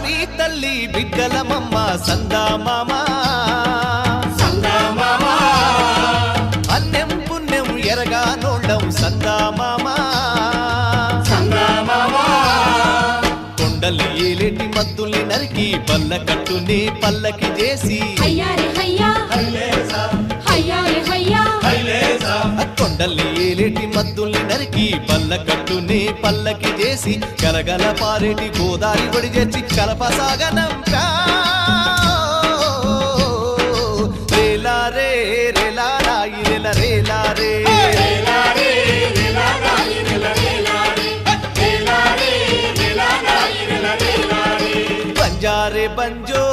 ధరణి తల్లి బిడ్డలమమ్మ సందామామ అన్నెం పుణ్యం ఎరగానోళ్ళం సందామామ కొండలు ఏలేటి మద్దుల్ని నరికి పల్ల కట్టుని పల్లకి చేసి కొండల్ని ఏలేటి మద్దుల్ని నరికి పల్ల కట్టుని పల్లకి చేసి కలగల పారేటి గోదారి ఒడి చేసి కలపసాగనంపా రేలారే రేలా రాయి రేల రేలారే బంజారే బంజో